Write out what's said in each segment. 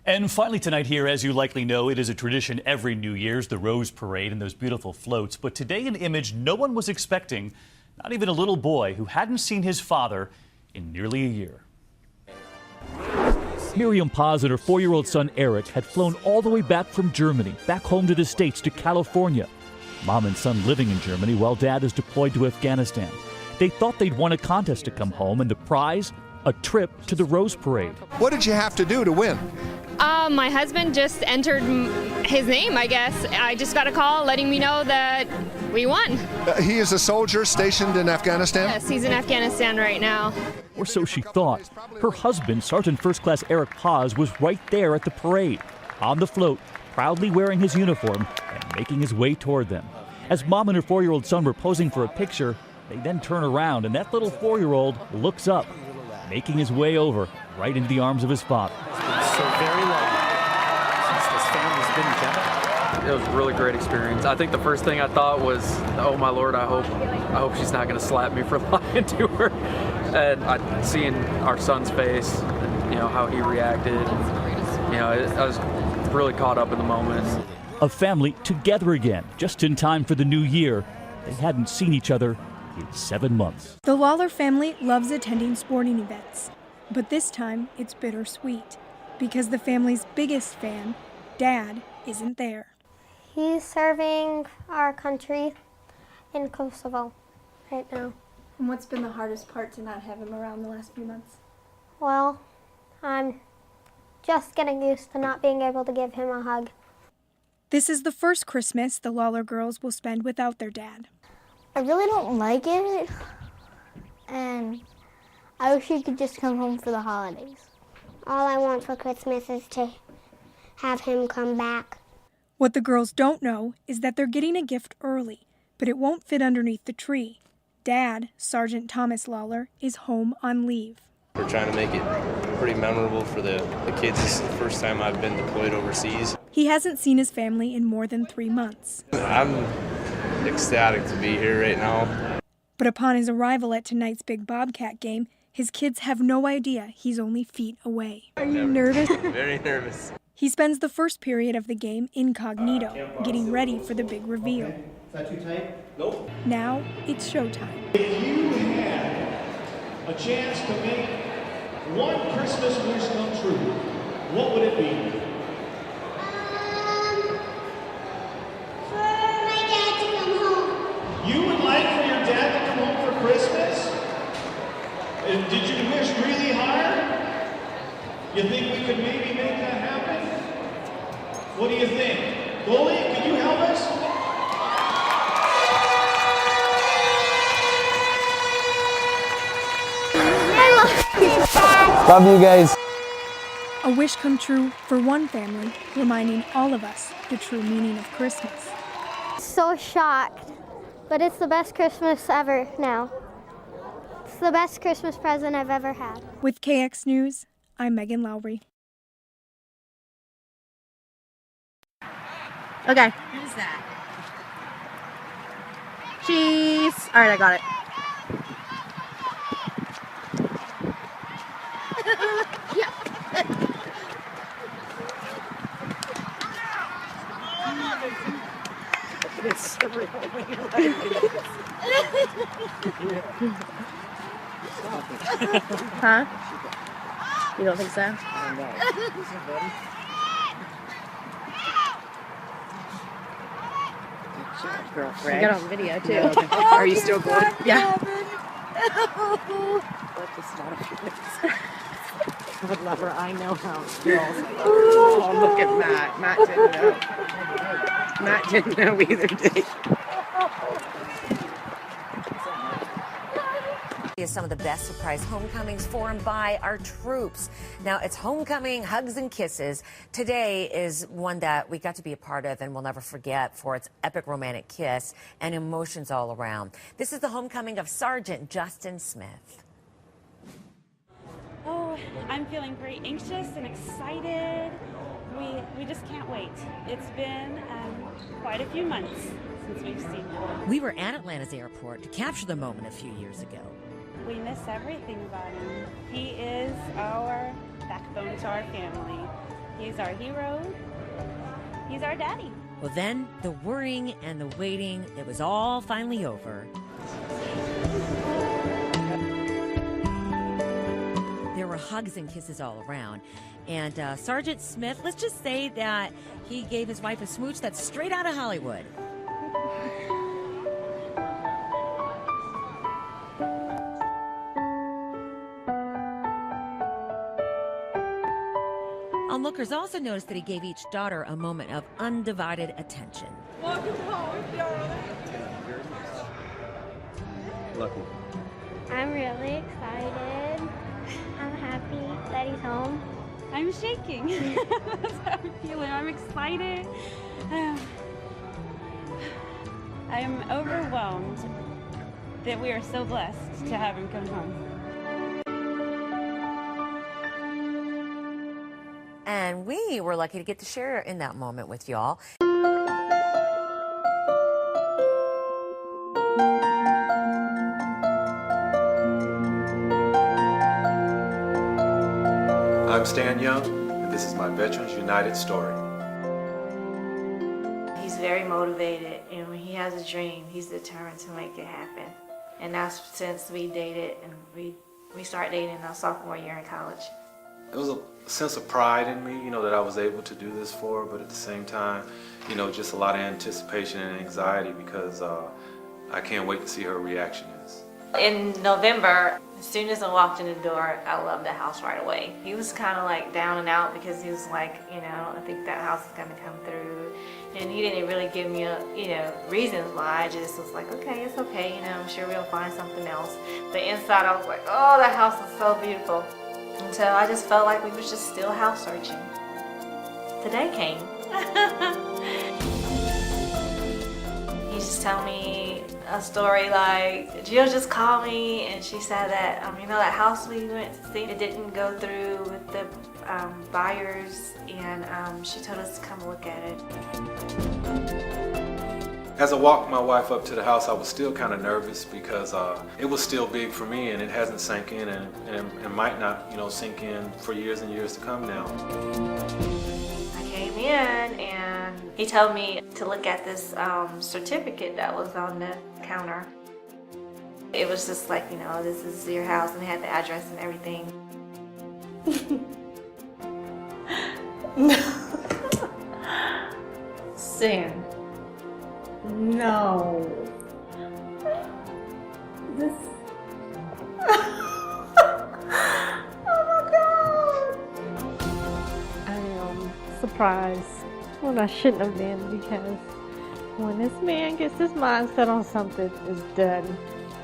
And finally tonight here, as you likely know, it is a tradition every New Year's, the Rose Parade and those beautiful floats. But today an image no one was expecting, not even a little boy who hadn't seen his father in nearly a year. Miriam Paz and her 4-year-old son Eric had flown all the way back from Germany, back home to the States, to California. Mom and son living in Germany while Dad is deployed to Afghanistan. They thought they'd won a contest to come home, and the prize, a trip to the Rose Parade. What did you have to do to win? My husband just entered his name, I guess. I just got a call letting me know that we won. He is a soldier stationed in Afghanistan? Yes, he's in Afghanistan right now. Or so she thought. Her husband, Sergeant First Class Eric Paz, was right there at the parade, on the float, proudly wearing his uniform and making his way toward them. As Mom and her 4-year-old son were posing for a picture, they then turn around and that little 4-year-old looks up, making his way over right into the arms of his father. So very long since this family's been together. It was a really great experience. I think the first thing I thought was, oh my Lord, I hope she's not going to slap me for lying to her. And seeing our son's face, and, how he reacted, I was really caught up in the moment. A family together again, just in time for the new year. They hadn't seen each other in 7 months. The Lawler family loves attending sporting events, but this time it's bittersweet because the family's biggest fan, Dad, isn't there. He's serving our country in Kosovo right now. And what's been the hardest part to not have him around the last few months? Well, I'm just getting used to not being able to give him a hug. This is the first Christmas the Lawler girls will spend without their dad. I really don't like it, and I wish he could just come home for the holidays. All I want for Christmas is to have him come back. What the girls don't know is that they're getting a gift early, but it won't fit underneath the tree. Dad, Sergeant Thomas Lawler, is home on leave. We're trying to make it pretty memorable for the kids. This is the first time I've been deployed overseas. He hasn't seen his family in more than 3 months. I'm ecstatic to be here right now. But upon his arrival at tonight's big Bobcat game, his kids have no idea he's only feet away. Are you nervous? Very nervous. He spends the first period of the game incognito, getting ready for the big reveal. Okay. Is that too tight? Nope. Now it's showtime. If you had a chance to make one Christmas wish come true, what would it be? For my dad to come home. You would like for your dad to come home for Christmas? Did you wish really hard? You think we could maybe make that happen? What do you think? Goalie, can you help us? Love you guys. A wish come true for one family, reminding all of us the true meaning of Christmas. So shocked, but it's the best Christmas ever now. It's the best Christmas present I've ever had. With KX News, I'm Megan Lowry. Okay. Who's that? Cheese. All right, I got it. Yeah. Huh? You don't think so? Girlfriend. I got on video too. Are you still going? Yeah. Good lover, I know how it feels. Oh, look at Matt. Matt didn't know. Matt didn't know either, did he? Is some of the best surprise homecomings for and by our troops. Now, it's homecoming, hugs and kisses. Today is one that we got to be a part of and we'll never forget for its epic romantic kiss and emotions all around. This is the homecoming of Sergeant Justin Smith. Oh, I'm feeling very anxious and excited. We just can't wait. It's been quite a few months since we've seen him. We were at Atlanta's airport to capture the moment a few years ago. We miss everything about him. He is our backbone to our family. He's our hero. He's our daddy. Well, then, the worrying and the waiting, it was all finally over. There were hugs and kisses all around. And Sergeant Smith, let's just say that he gave his wife a smooch that's straight out of Hollywood. Onlookers also noticed that he gave each daughter a moment of undivided attention. Welcome home, darling. Lucky. I'm really excited. I'm happy that he's home. I'm shaking. That's how I'm feeling. I'm excited. I'm overwhelmed that we are so blessed to have him come home. And we were lucky to get to share in that moment with y'all. I'm Stan Young, and this is my Veterans United story. He's very motivated, and when he has a dream, he's determined to make it happen. And that's since we dated, and we started dating in our sophomore year in college. It was a sense of pride in me, that I was able to do this for her, but at the same time, just a lot of anticipation and anxiety because I can't wait to see her reaction is. In November, as soon as I walked in the door, I loved the house right away. He was kind of like down and out because he was like, I think that house is going to come through. And he didn't really give me, reasons why. I just was like, okay, it's okay, I'm sure we'll find something else. But inside I was like, oh, that house is so beautiful. And so I just felt like we were just still house searching. Today came. He just told me a story like, Jill just called me and she said that, that house we went to see, it didn't go through with the buyers, and she told us to come look at it. As I walked my wife up to the house, I was still kind of nervous because it was still big for me and it hasn't sank in and might not, sink in for years and years to come now. I came in and he told me to look at this certificate that was on the counter. It was just like, this is your house, and it had the address and everything. Sam. No. This. Oh my God. I am surprised when I shouldn't have been, because when this man gets his mind set on something, it's done.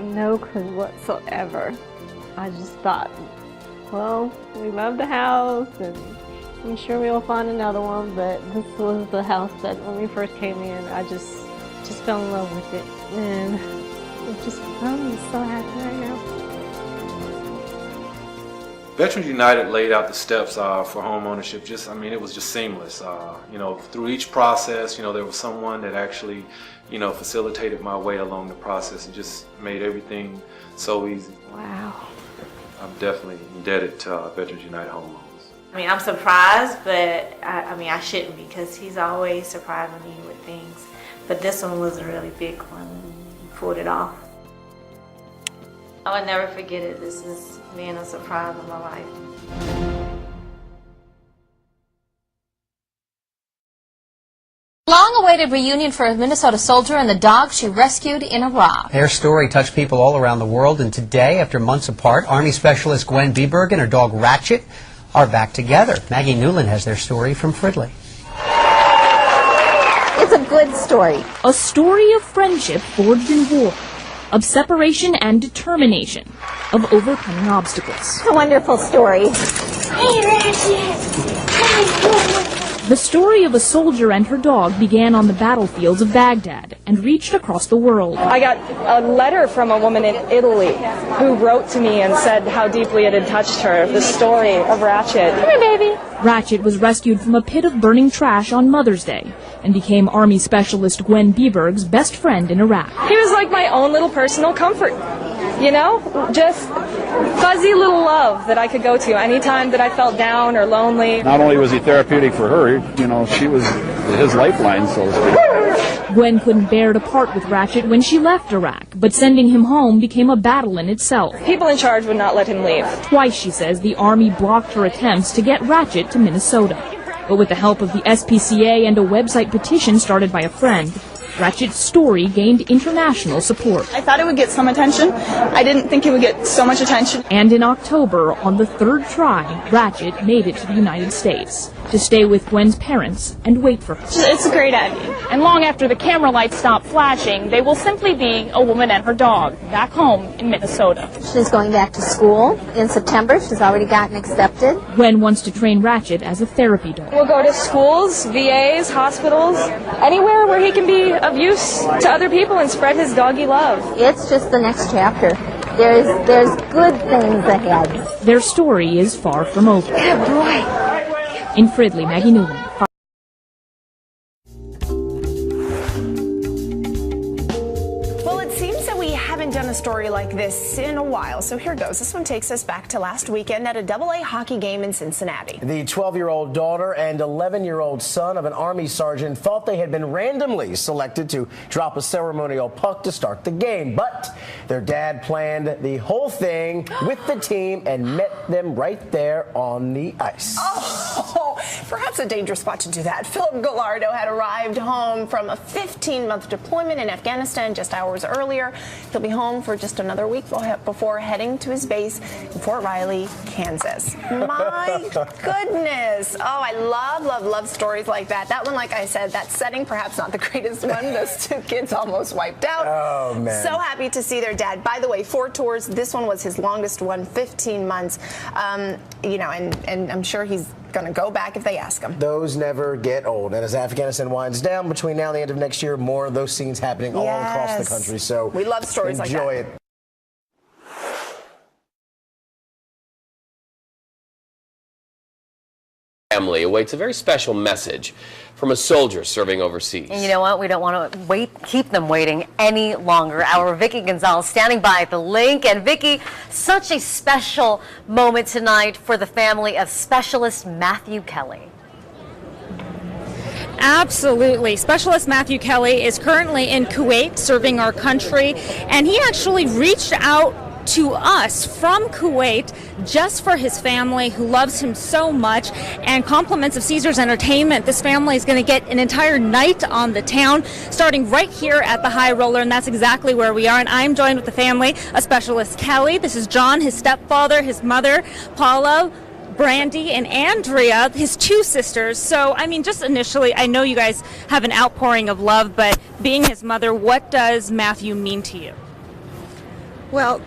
No clue whatsoever. I just thought, well, we love the house and I'm sure we'll find another one, but this was the house that when we first came in, I just fell in love with it, and I'm so happy right now. Veterans United laid out the steps for home ownership. It was just seamless. Through each process, there was someone that actually, facilitated my way along the process and just made everything so easy. Wow. I'm definitely indebted to Veterans United Home Loans. I'm surprised, but I shouldn't, because he's always surprising me with things. But this one was a really big one. He pulled it off. I would never forget it. This is being a surprise of my life. Long-awaited reunion for a Minnesota soldier and the dog she rescued in Iraq. Their story touched people all around the world, and today, after months apart, Army Specialist Gwen Beberg and her dog Ratchet are back together. Maggie Newland has their story from Fridley. It's a good story. A story of friendship forged in war, of separation and determination, of overcoming obstacles. A wonderful story. Hey, Ratchet! The story of a soldier and her dog began on the battlefields of Baghdad and reached across the world. I got a letter from a woman in Italy who wrote to me and said how deeply it had touched her, the story of Ratchet. Come here, baby. Ratchet was rescued from a pit of burning trash on Mother's Day and became Army Specialist Gwen Beberg's best friend in Iraq. He was like my own little personal comfort. You know, just fuzzy little love that I could go to anytime that I felt down or lonely. Not only was he therapeutic for her, you know, she was his lifeline, so to speak. Gwen couldn't bear to part with Ratchet when she left Iraq, but sending him home became a battle in itself. People in charge would not let him leave. Twice, she says, the Army blocked her attempts to get Ratchet to Minnesota. But with the help of the SPCA and a website petition started by a friend, Ratchet's story gained international support. I thought it would get some attention. I didn't think it would get so much attention. And in October, on the third try, Ratchet made it to the United States to stay with Gwen's parents and wait for her. It's a great ending. And long after the camera lights stop flashing, they will simply be a woman and her dog back home in Minnesota. She's going back to school in September. She's already gotten accepted. Gwen wants to train Ratchet as a therapy dog. We'll go to schools, VAs, hospitals, anywhere where he can be of use to other people and spread his doggy love. It's just the next chapter. There's good things ahead. Their story is far from over. Good boy. In Fridley, Maggie Newland. Well, it seems that we haven't done a story like this in a while, so here goes. This one takes us back to last weekend at a AA hockey game in Cincinnati. The 12-year-old daughter and 11-year-old son of an Army sergeant thought they had been randomly selected to drop a ceremonial puck to start the game, but their dad planned the whole thing with the team and met them right there on the ice. Oh, perhaps a dangerous spot to do that. Philip Gallardo had arrived home from a 15-month deployment in Afghanistan just hours earlier. He'll be home for just another week before heading to his base in Fort Riley, Kansas. My goodness. Oh, I love stories like that. That one, like I said, that setting, perhaps not the greatest one. Those two kids almost wiped out. Oh, man. So happy to see their dad. By the way, 4 tours. This one was his longest one, 15 months. You know, and I'm sure he's going to go back if they ask him. Those never get old. And as Afghanistan winds down between now and the end of next year, more of those scenes happening all across the country. So we love stories like that. Enjoy it. Family awaits a very special message from a soldier serving overseas. And you know what? We don't want to keep them waiting any longer. Our Vicki Gonzalez standing by at the link. And Vicki, such a special moment tonight for the family of Specialist Matthew Kelly. Absolutely. Specialist Matthew Kelly is currently in Kuwait serving our country, and he actually reached out to us from Kuwait just for his family who loves him so much, and compliments of Caesars Entertainment. This family is going to get an entire night on the town starting right here at the High Roller, and that's exactly where we are. And I'm joined with the family of Specialist Kelly. This is John, his stepfather, his mother, Paula, Brandy, and Andrea, his 2 sisters. So, I mean, just initially, I know you guys have an outpouring of love, but being his mother, what does Matthew mean to you? Well,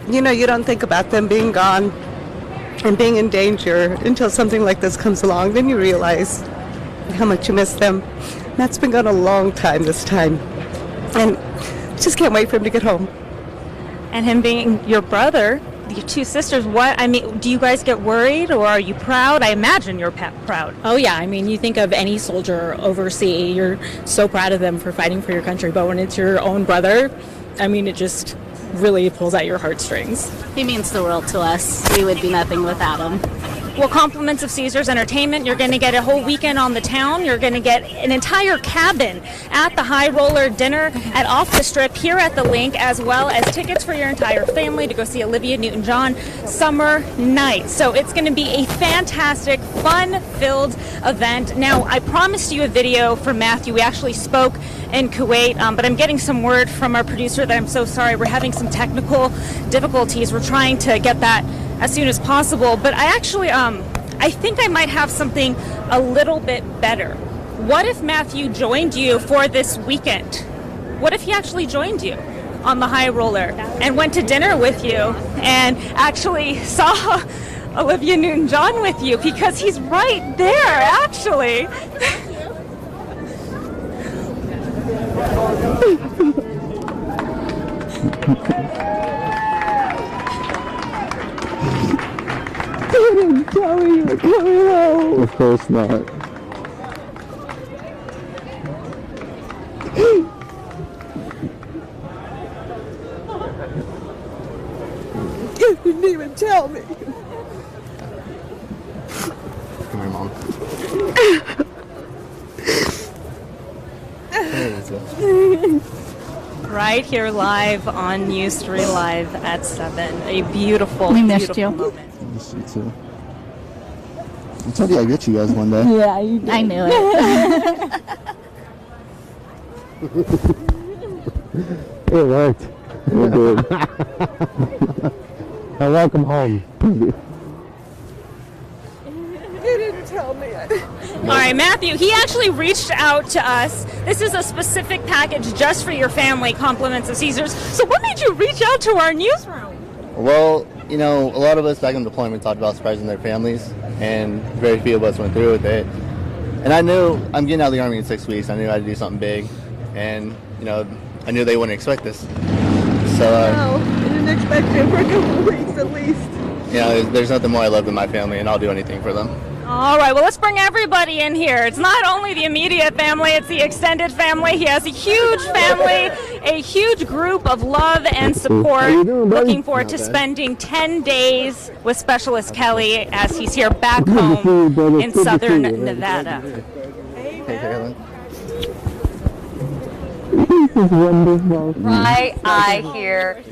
you know, you don't think about them being gone and being in danger until something like this comes along. Then you realize how much you miss them. Matt's been gone a long time this time, and just can't wait for him to get home. And him being your brother, your 2 sisters, what, I mean, do you guys get worried, or are you proud? I imagine you're proud. Oh yeah, I mean, you think of any soldier overseas, you're so proud of them for fighting for your country, but when it's your own brother, I mean, it just really pulls at your heartstrings. He means the world to us. We would be nothing without him. Well, compliments of Caesars Entertainment. You're going to get a whole weekend on the town. You're going to get an entire cabin at the High Roller dinner at Off the Strip here at the link, as well as tickets for your entire family to go see Olivia Newton-John summer night. So it's going to be a fantastic, fun-filled event. Now, I promised you a video from Matthew. We actually spoke in Kuwait, but I'm getting some word from our producer that I'm so sorry. We're having some technical difficulties. We're trying to get that as soon as possible, but I actually, I think I might have something a little bit better. What if Matthew joined you for this weekend? What if he actually joined you on the High Roller and went to dinner with you and actually saw Olivia Newton-John with you, because he's right there, actually. You didn't tell me you were coming home. Of course not. didn't even tell me. Come here, Mom. Right here live on News 3 Live at 7. A beautiful, We missed beautiful you. moment. Miss you too. I told you I'd get you guys one day. Yeah, you did. I knew it. It worked. It did. And welcome home. He didn't tell me. All right, Matthew, he actually reached out to us. This is a specific package just for your family, compliments of Caesars. So what made you reach out to our newsroom? Well, you know, a lot of us back in deployment talked about surprising their families, and very few of us went through with it. And I knew I'm getting out of the Army in 6 weeks. I knew I had to do something big, and you know, I knew they wouldn't expect this. So, No, I didn't expect it for a couple of weeks at least. you know, there's nothing more I love than my family, and I'll do anything for them. All right, well, let's bring everybody in here. It's not only the immediate family, it's the extended family. He has a huge family, a huge group of love and support. Looking forward to spending 10 days with Specialist Kelly as he's here back home in southern Nevada. Hey, Carolyn. This is wonderful. Dry eye here.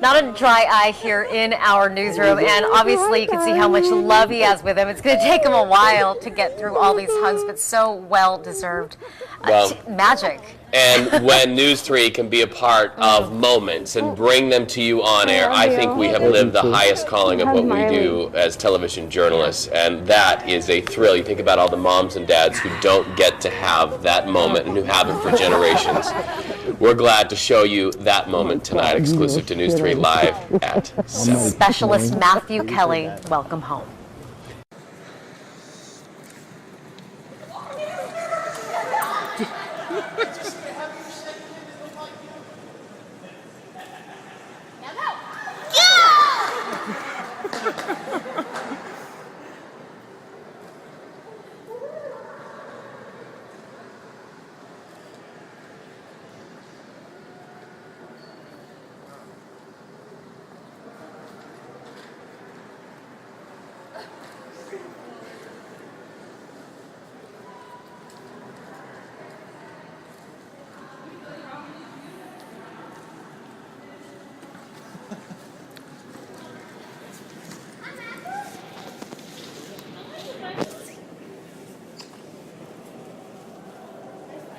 Not a dry eye here in our newsroom, and obviously you can see how much love he has with him. It's going to take him a while to get through all these hugs, but so well deserved. Well, magic. And when News 3 can be a part of moments and bring them to you on air, I think we have lived the highest calling of what we do as television journalists, and that is a thrill. You think about all the moms and dads who don't get to have that moment and who haven't for generations. We're glad to show you that moment tonight, exclusive to News 3 Live at 7. Specialist Matthew Kelly, welcome home.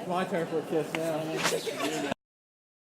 My turn for a kiss now.